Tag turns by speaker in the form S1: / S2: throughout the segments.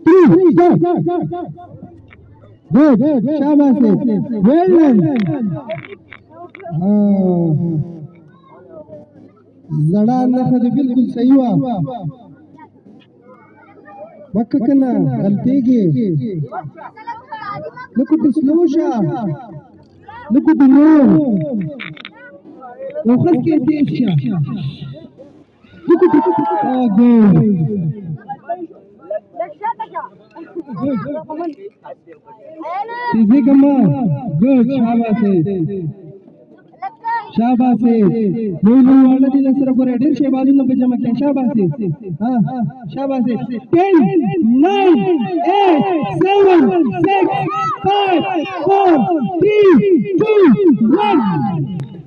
S1: 3 start. Good, शाबाश है, well done. जड़ान नखद बिल्कुल सही हुआ. बक्का कना गलती की. Look at the slow shot. Look at the roll. وخذ كيف يشا. Look at the good. Easy kama. Good, शाबाश है. शाबाश है. लोग वाला दिल असर को रेडी शेबाज़ ने बजा क्या शाबाश है. हाँ शाबाश है. 10, 9, 8, 7, 6, 5, 4, 3, 2, 1.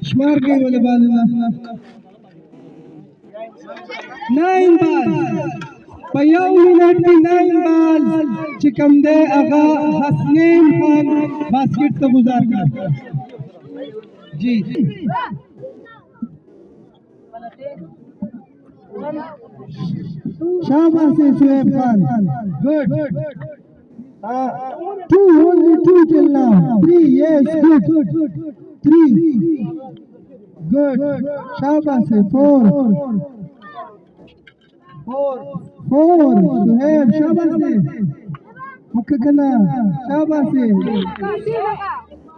S1: शुमार गए वाले बाल ना. 9 balls. पयाऊ मिनट में 9 balls. चिकमदे आगा हसनैन खान बास्केट से गुजार कर. जी शाबाश है Shoaib Khan. Good. 2 only 2 till now. 3 yes good. 3 good. शाबाश है. 4 शुएब शाबाश है. मक्का कना शाबाश है.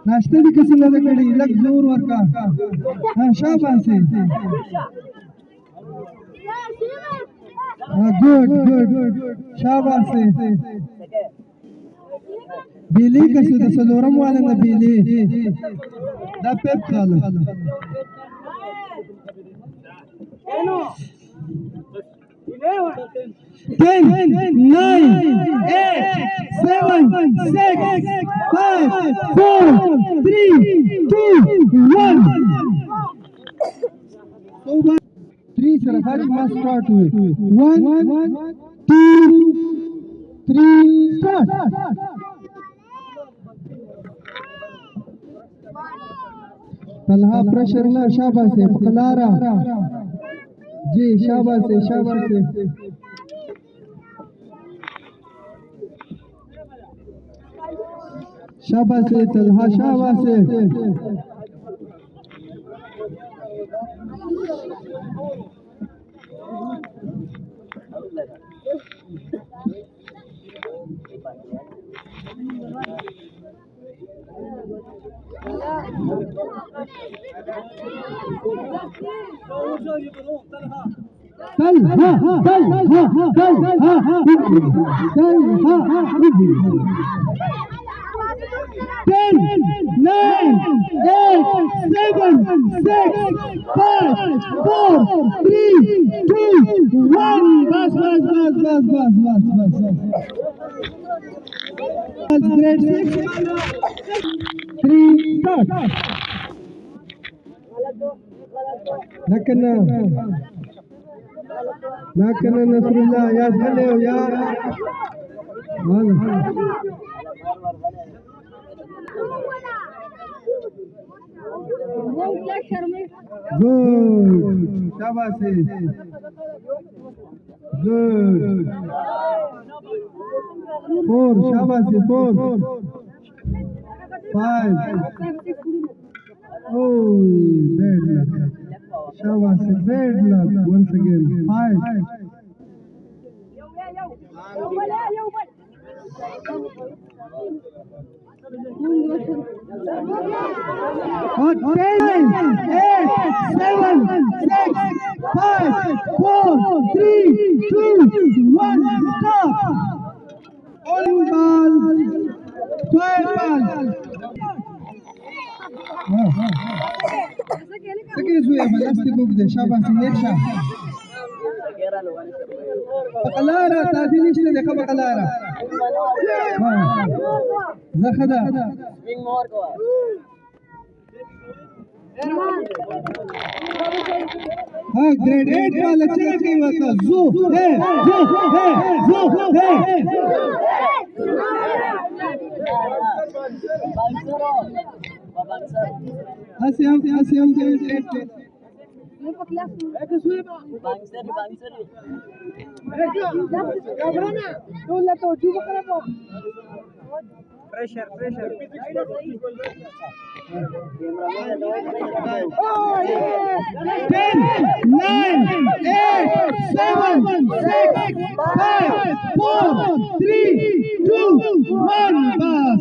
S1: नाश्ते भी किसी ने करी लग जोर और का. हाँ शाबाश है. हाँ गुड शाबाश है. बिली का सुध सलोरम वाले ना बिली दा पेप खालो. 10, 9, 8, 7, 6, 5, 4, 3, 2, 1. 3 Sarfaraz must start with 1, 2, 3 start. Talha pressure ना. शाबाश है. पकलारा जी शाबाश है. शाबाश है तलहा. शाबाश है. Ten, 9, 8, 7, 6, 5, 4, 3, 2, 1. बस. Grade 6. 3 start. Nakana Nasrullah ya zale ya. Good. शाबाश है. Good. 4 शाबाश है. 4 5. Oh bad luck. शाबाश है. Bad luck once again. 5. और 10, 8, 7, 6, 5, 4, 3, 2, 1. Stop. All balls. 12 balls. Second way, elastic hook de शाबाश नेट शॉट. बकलारा तादीलिश ने देखा बकलारा. ज़खदा स्विंग मोर को. हाँ ग्रेड 8 वाला चेक नहीं होता. ज़ू है. हंसी हम Pressure, pressure. 10, 9, 8, 7, 6, 5, 4, 3, 2, 1, pass.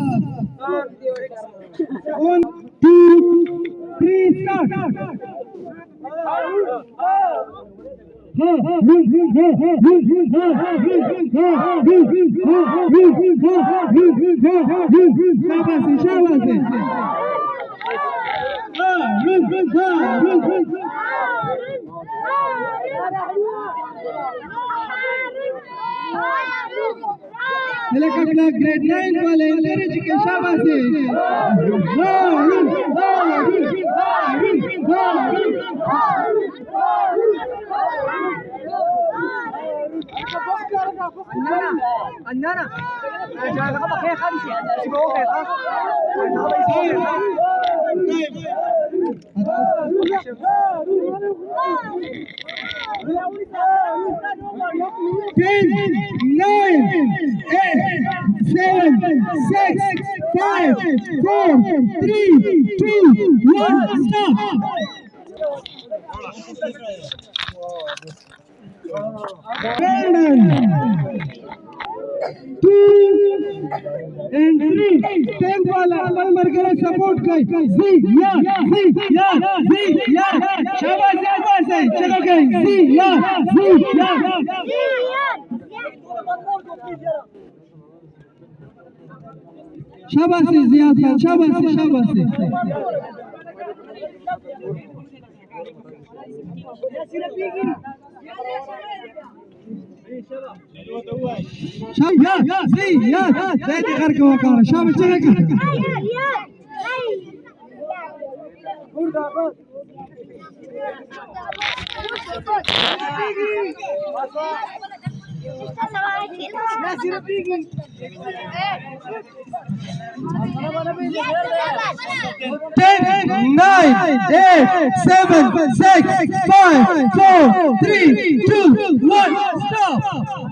S1: 1, 2, 3, start. शाबाश हेलीकॉप्टर ग्रेड 9 वाले encourage के शाबाश Andana, jangan kau pakai kan sih, si bawa pakai kan, kau pakai Ten, 9, 8, 7, 6, 5, 4, 3, 2, 1, stop. And 3, 10 वाला अपन मरकर सपोर्ट कर जी या शाबाश शाबाश चलो गए जी या शाबाश जियाद खान शाबाश زي غير كوكا شابه شركه Ten, 9, 8, 7, 6, 5, 4, 3, 2, 1, stop.